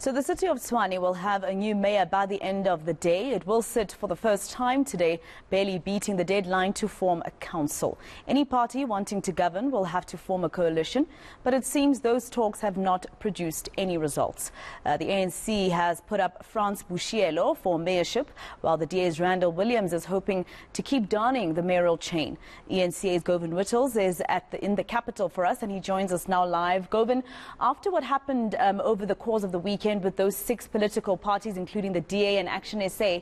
So the city of Tshwane will have a new mayor by the end of the day. It will sit for the first time today, barely beating the deadline to form a council. Any party wanting to govern will have to form a coalition, but it seems those talks have not produced any results. The ANC has put up Frans Bushielo for mayorship, while the DA's Randall Williams is hoping to keep donning the mayoral chain. eNCA's Govan Whittles is in the capital for us, and he joins us now live. Govan, after what happened over the course of the weekend with those 6 political parties, including the DA and Action SA,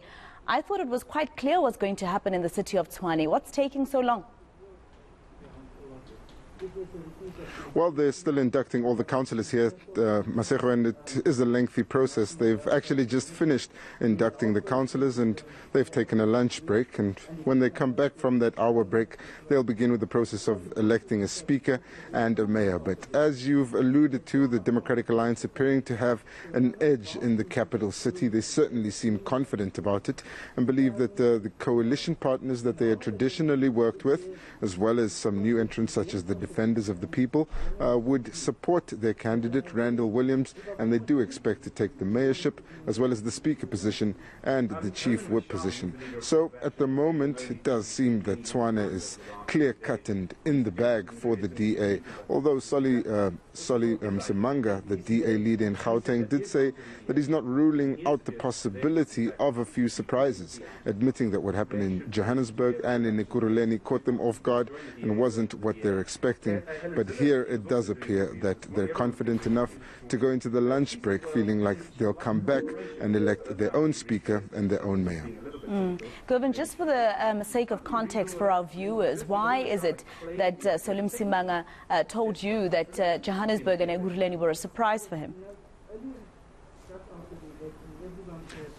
I thought it was quite clear what's going to happen in the city of Tshwane. What's taking so long? Well, they're still inducting all the councillors here, Masego, and it is a lengthy process. They've actually just finished inducting the councillors and they've taken a lunch break. And when they come back from that hour break, they'll begin with the process of electing a speaker and a mayor. But as you've alluded to, the Democratic Alliance appearing to have an edge in the capital city. They certainly seem confident about it and believe that the coalition partners that they had traditionally worked with, as well as some new entrants such as the Defenders of the People, would support their candidate, Randall Williams, and they do expect to take the mayorship as well as the speaker position and the chief whip position. So at the moment it does seem that Swana is clear-cut and in the bag for the DA, although Solly Msimanga, the DA leader in Gauteng, did say that he's not ruling out the possibility of a few surprises, admitting that what happened in Johannesburg and in Ekurhuleni caught them off guard and wasn't what they're expecting. But here it does appear that they're confident enough to go into the lunch break feeling like they'll come back and elect their own speaker and their own mayor. Govan, just for the sake of context for our viewers, why is it that Solly Msimanga told you that Johannesburg and Ekurhuleni were a surprise for him?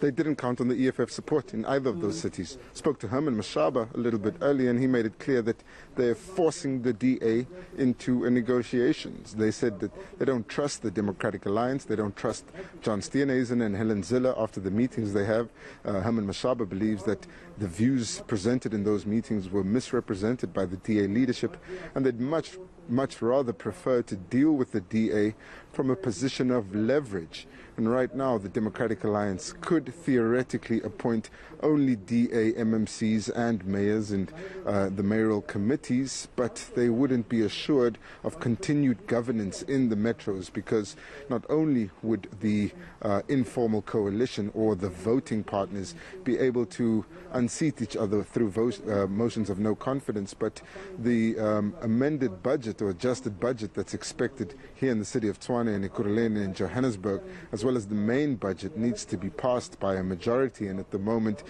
They didn't count on the EFF support in either of those cities. Spoke to Herman Mashaba a little bit earlier and he made it clear that they're forcing the DA into negotiations. They said that they don't trust the Democratic Alliance, they don't trust John Steenhuisen and Helen Zille after the meetings they have. Herman Mashaba believes that the views presented in those meetings were misrepresented by the DA leadership and they'd much rather prefer to deal with the DA from a position of leverage. And right now the Democratic Alliance could theoretically appoint only DA MMCs and mayors and the mayoral committees, but they wouldn't be assured of continued governance in the metros, because not only would the informal coalition or the voting partners be able to unseat each other through motions of no confidence, but the amended budget or adjusted budget that's expected here in the city of Tshwane and Ekurhuleni and Johannesburg, as well as the main budget, needs to be passed by a majority. And at the moment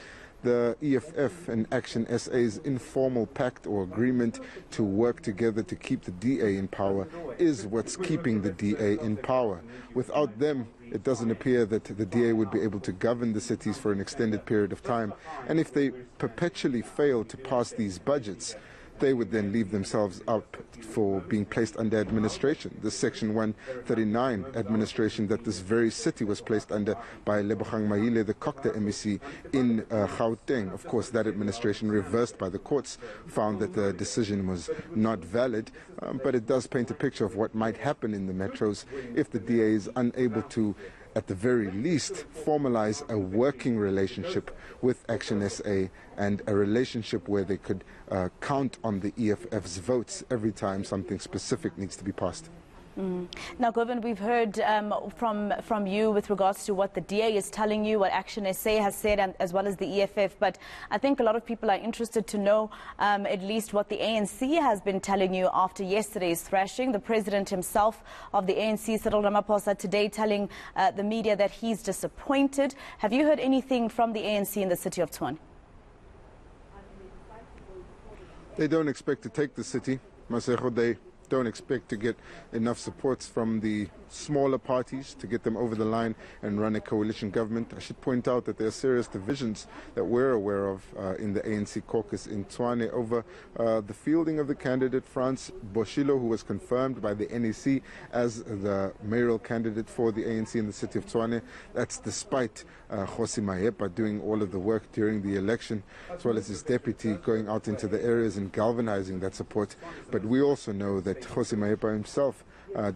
the EFF and Action SA's informal pact or agreement to work together to keep the DA in power is what's keeping the DA in power. Without them, it doesn't appear that the DA would be able to govern the cities for an extended period of time. And if they perpetually fail to pass these budgets, they would then leave themselves up for being placed under administration. The Section 139 administration that this very city was placed under by Lebogang Mahile, the Kokta MEC in Gauteng. Of course, that administration, reversed by the courts, found that the decision was not valid, but it does paint a picture of what might happen in the metros if the DA is unable to, at the very least, formalize a working relationship with Action SA and a relationship where they could count on the EFF's votes every time something specific needs to be passed. Now, Govan, we've heard from you with regards to what the DA is telling you, what Action SA has said, and as well as the EFF. But I think a lot of people are interested to know at least what the ANC has been telling you after yesterday's thrashing. The president himself of the ANC, Cyril Ramaphosa, today telling the media that he's disappointed. Have you heard anything from the ANC in the city of Tshwane? They don't expect to take the city, Masego. They don't expect to get enough supports from the smaller parties to get them over the line and run a coalition government. I should point out that there are serious divisions that we're aware of in the ANC caucus in Tshwane over the fielding of the candidate Frans Bushielo, who was confirmed by the NEC as the mayoral candidate for the ANC in the city of Tshwane. That's despite Kgosi Mahepa doing all of the work during the election, as well as his deputy going out into the areas and galvanizing that support. But we also know that Kgosi Mahepa himself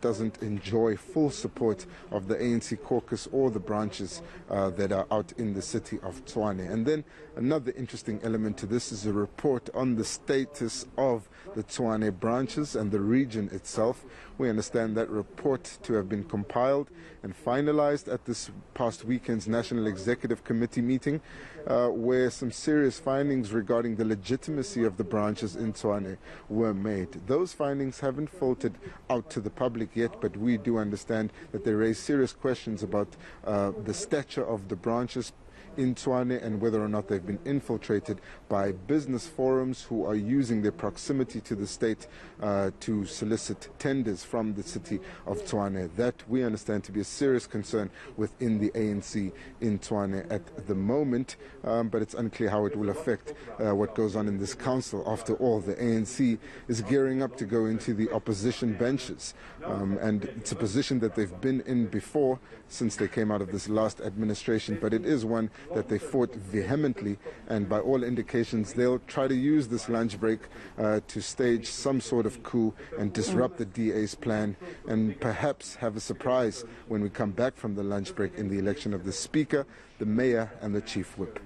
doesn't enjoy full support of the ANC caucus or the branches that are out in the city of Tshwane. And then another interesting element to this is a report on the status of the Tshwane branches and the region itself. We understand that report to have been compiled and finalized at this past weekend's National Executive Committee meeting, where some serious findings regarding the legitimacy of the branches in Tshwane were made. Those findings haven't filtered out to the public yet, but we do understand that they raise serious questions about the stature of the branches in Tshwane and whether or not they've been infiltrated by business forums who are using their proximity to the state to solicit tenders from the city of Tshwane. That we understand to be a serious concern within the ANC in Tshwane at the moment, but it's unclear how it will affect what goes on in this council. After all, the ANC is gearing up to go into the opposition benches, and it's a position that they've been in before since they came out of this last administration, but it is one that they fought vehemently, and by all indications they'll try to use this lunch break to stage some sort of coup and disrupt the DA's plan, and perhaps have a surprise when we come back from the lunch break in the election of the Speaker, the Mayor and the Chief Whip.